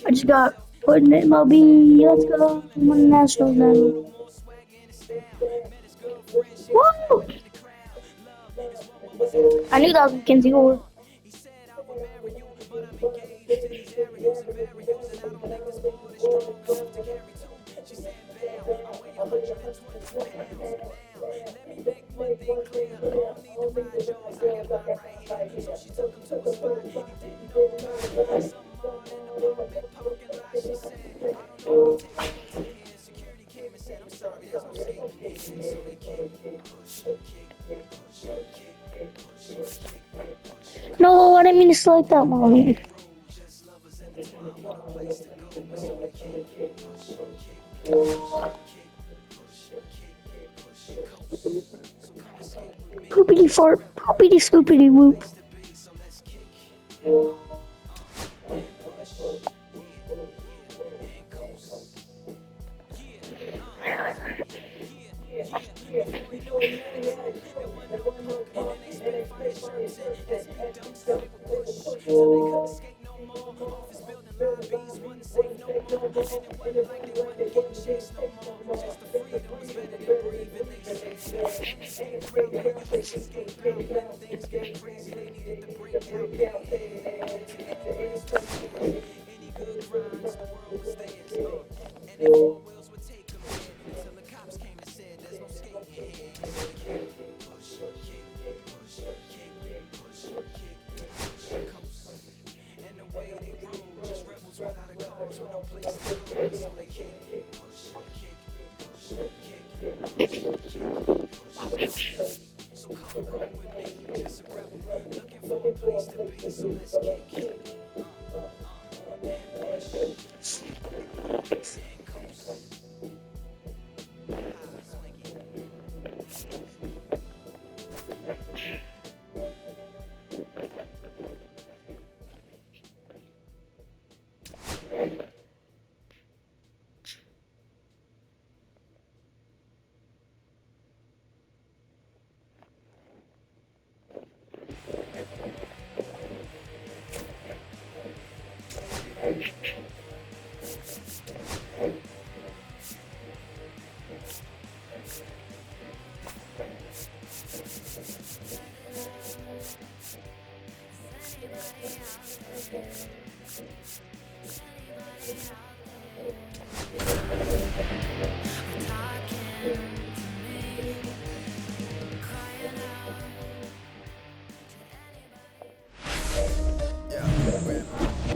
I just got put in MLB. Let's go. I'm on the Nationals now. Woo! I knew that was Mackenzie Gore. No, I didn't mean to select that one. Poopity fart, poopity scoopity whoop.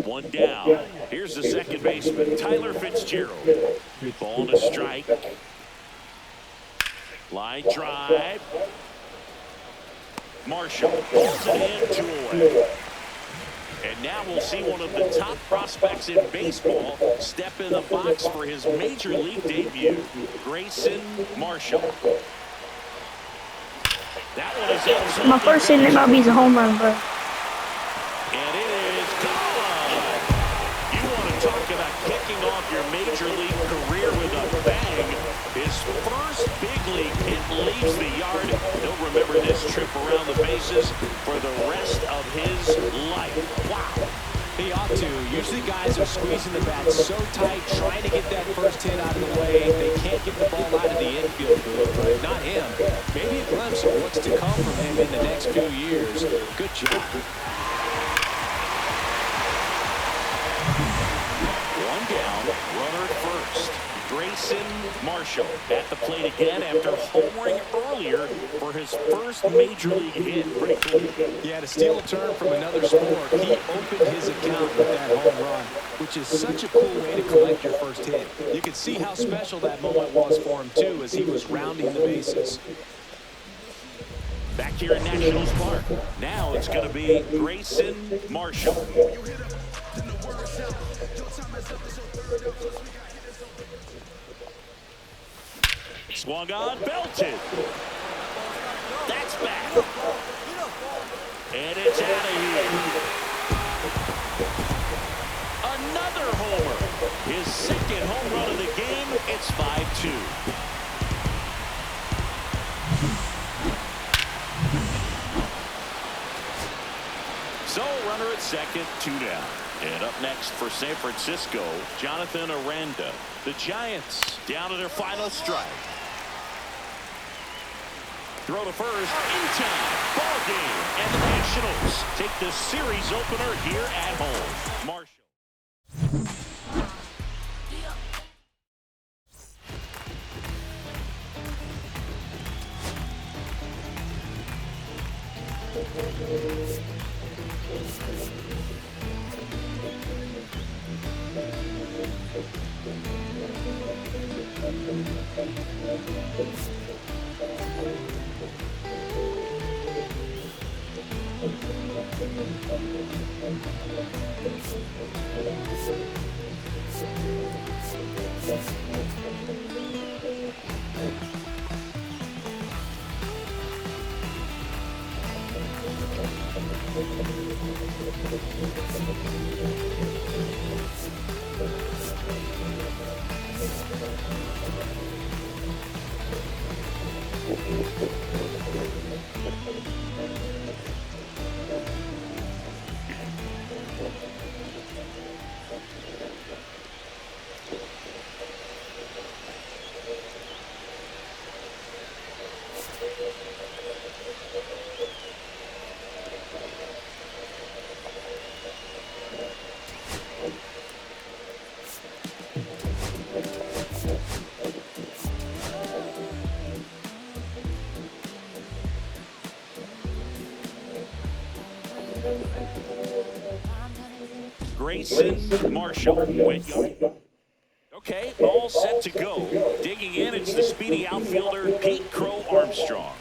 One down. Here's the second baseman, Tyler Fitzgerald. Ball to strike. Line drive. Marshall pulls it in, 2 away. And now we'll see one of the top prospects in baseball step in the box for his major league debut, Grayson Marshall. That one is absolutely My first hit in MLB is a home run, bro. And it is gone. You want to talk about kicking off your major league career with a bang. His first big league hit leaves the yard. He'll remember this trip around the bases for the rest of his life. Wow. He ought to. Usually guys are squeezing the bat so tight, trying to get that first hit out of the way. They can't get the ball out of the infield booth, but not him. Maybe a glimpse of what's to come from him in the next few years. Good job. One down, runner at first. Grayson Marshall at the plate again after homering earlier for his first major league hit. Pretty cool. Yeah, to steal a turn from another sport, he opened his account with that home run, which is such a cool way to collect your first hit. You could see how special that moment was for him, too, as he was rounding the bases. Back here in Nationals Park. Now it's going to be Grayson Marshall. Swung on, belted. That's back. And it's out of here. Another homer. His second home run of the game. It's 5-2. So runner at second, 2 down. And up next for San Francisco, Jonathan Aranda. The Giants down to their final strike. Throw to first, in time, ball game, and the Nationals take the series opener here at home. Marshall. Grayson Marshall went yard. Okay, all set to go. Digging in, it's the speedy outfielder Pete Crow Armstrong.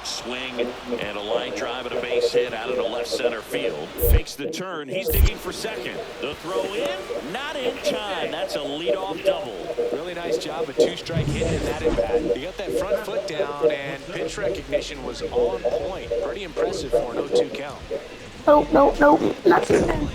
Swing and a line drive and a base hit out of the left center field. Fakes the turn. He's digging for second. The throw in, not in time. That's a leadoff double. Really nice job of two-strike hitting in that at-bat. He got that front foot down, and pitch recognition was on point. Pretty impressive for an 0-2 count. No, not that.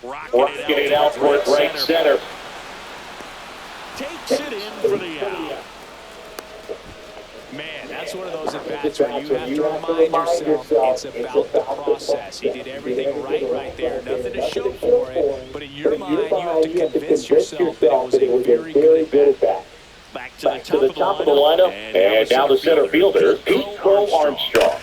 Rocking it out towards right center. Takes it in for the out. Man, that's one of those at-bats where you have to remind yourself it's about the process. He did everything right there. Nothing to show for it. But in your mind, you have to convince yourself that it was a very good at-bat. Back to the top of the lineup. And now the center fielder, Pete Crow Armstrong.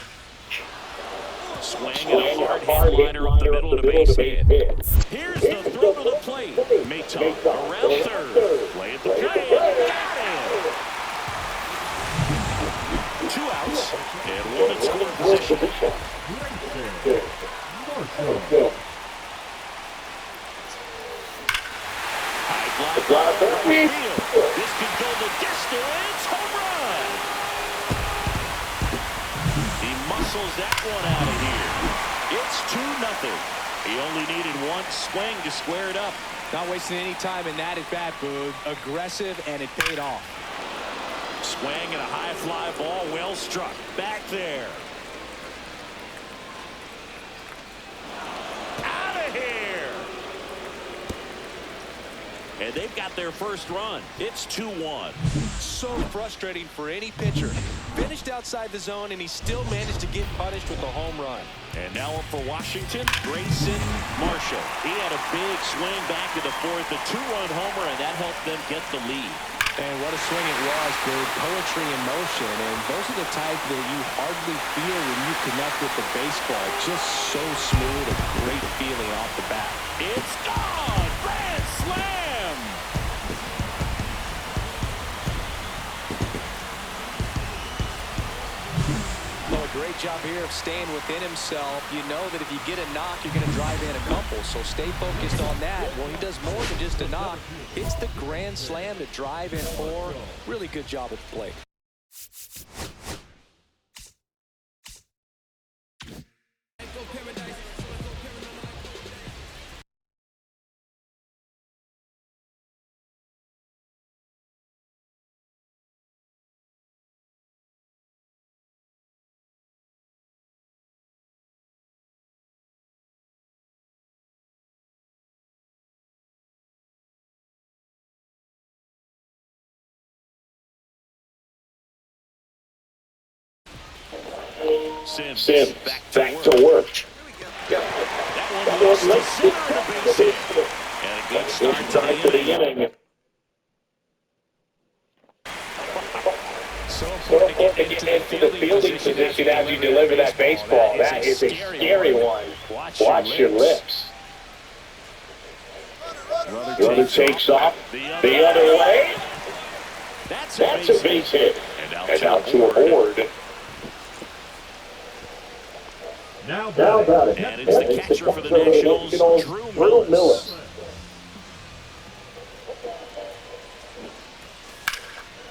Swing and a hard hit liner up the middle to base hit. Here's the throw to the plate. Mayton around third. Play at the plate. Got him. 2 outs and 1 in scoring position. High fly ball right field. This could go the distance. Home run. He muscles that one out of here. It's 2-0. He only needed 1 swing to square it up. Not wasting any time in that at-bat, Boog. Aggressive, and it paid off. Swing and a high fly ball, well struck. Back there. Out of here. And they've got their first run. It's 2-1. So frustrating for any pitcher. Finished outside the zone, and he still managed to get punished with a home run. And now up for Washington, Grayson Marshall. He had a big swing back in the fourth, a 2-run homer, and that helped them get the lead. And what a swing it was, Boog. Poetry in motion. And those are the type that you hardly feel when you connect with the baseball. Just so smooth, a great feeling off the bat. It's gone! Grand slam! Well, a great job here of staying within himself. You know that if you get a knock, you're going to drive in a couple. So stay focused on that. Well, he does more than just a knock. Hits the grand slam to drive in 4. Really good job at the plate. Sims back back to to work. That one goes to center and a base hit. And a good start to the inning. So So important to get into the fielding position as you deliver that baseball. That is a scary one. Watch your lips. Runner takes off the other way. That's a base hit. And out to a board. Now batting. And it's the catcher for the Nationals, Drew Millis.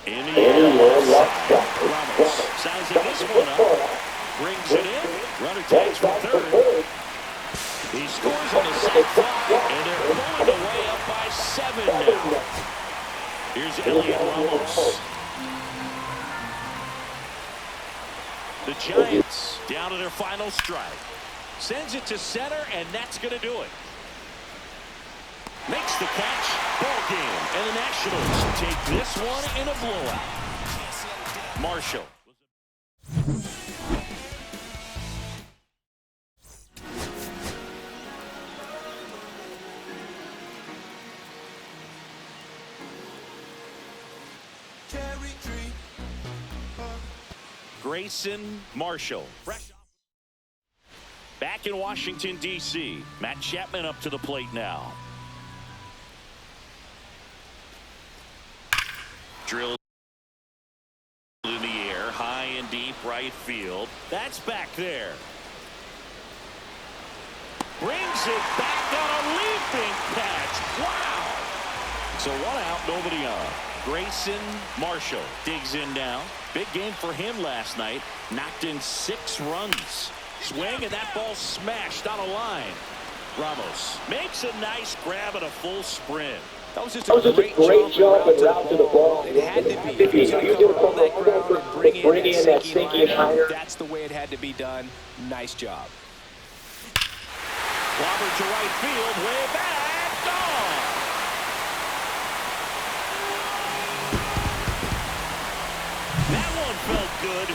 In the air, Ramos sizing this one up, brings it in, runner tags for third. He scores on the sac fly, and they're pulling away up by 7 now. Here's Elliot Ramos. The Giants down to their final strike. Sends it to center, and that's going to do it. Makes the catch, ball game, and the Nationals take this one in a blowout. Marshall. Grayson Marshall. Back in Washington, D.C. Matt Chapman up to the plate now. Drilled in the air, high and deep right field. That's back there. Brings it back on a leaping catch. Wow. So 1 out, nobody on. Grayson Marshall digs in now. Big game for him last night. Knocked in 6 runs. Swing, and that ball smashed on a line. Ramos makes a nice grab and a full sprint. That was just a great job and route to the ball. It had to be. If you could come on that ground and bring in that sinking liner, that's the way it had to be done. Nice job. Clobbered to right field, way back, gone. That one felt good.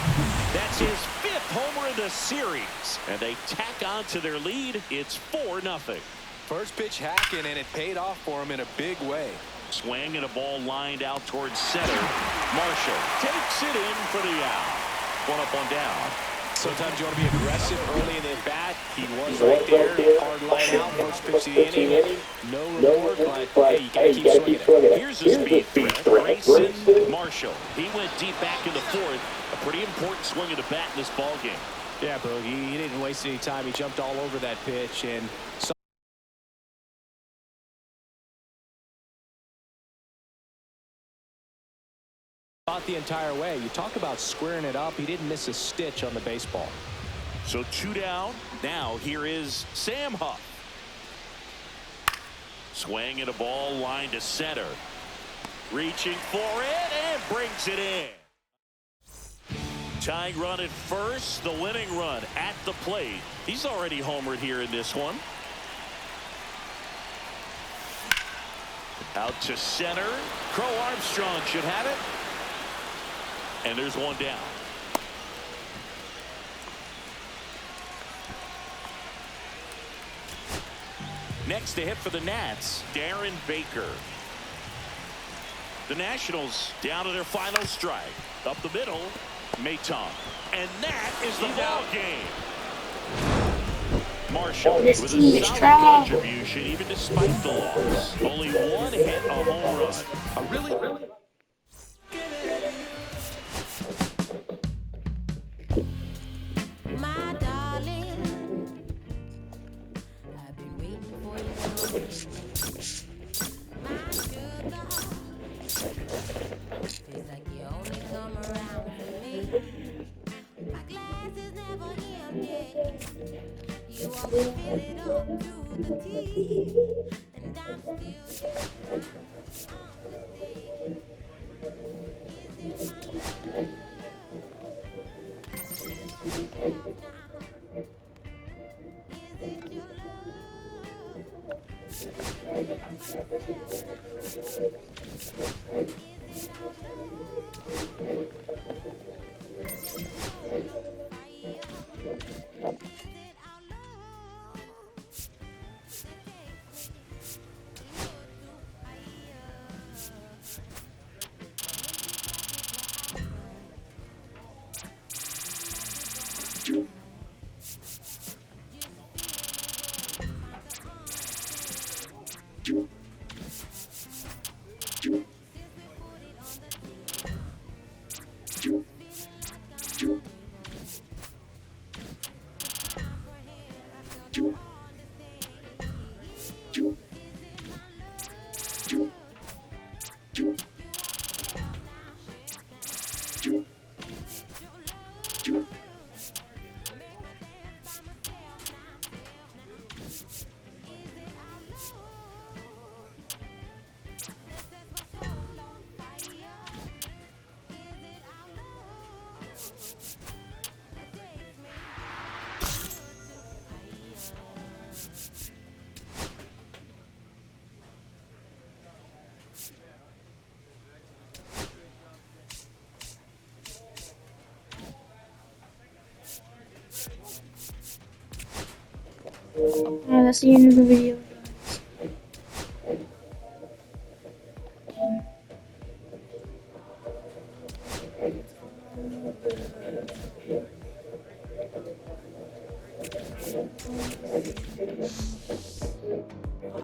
That's his 5th homer in the series. And they tack on to their lead. It's 4-0. First pitch hacking, and it paid off for him in a big way. Swing and a ball lined out towards center. Marshall takes it in for the out. 1 up, 1 down. Sometimes you want to be aggressive early in the at-bat. He was right there. Hard line out. First pitch of the inning. No report, but hey, you got to keep swinging it. Here's a speed threat. Grayson Marshall. He went deep back in the 4th. A pretty important swing of the bat in this ball game. Yeah, bro. He didn't waste any time. He jumped all over that pitch and thought the entire way. You talk about squaring it up. He didn't miss a stitch on the baseball. So 2 down. Now here is Sam Huff. Swing and a ball lined to center. Reaching for it and brings it in. Tying run at first. The winning run at the plate. He's already homered here in this one. Out to center. Crow Armstrong should have it. And there's 1 down. Next to hit for the Nats, Darren Baker. The Nationals down to their final strike. Up the middle, Maton. And that is the ball game. Marshall with a solid contribution even despite the loss. Only 1 hit, a home run. A really my darling, I've been waiting for you. My sugar, feels like you only come around for me. My glass is never empty. You always fill it up to the teeth, and I'm still on the Alright, that's the end of the video.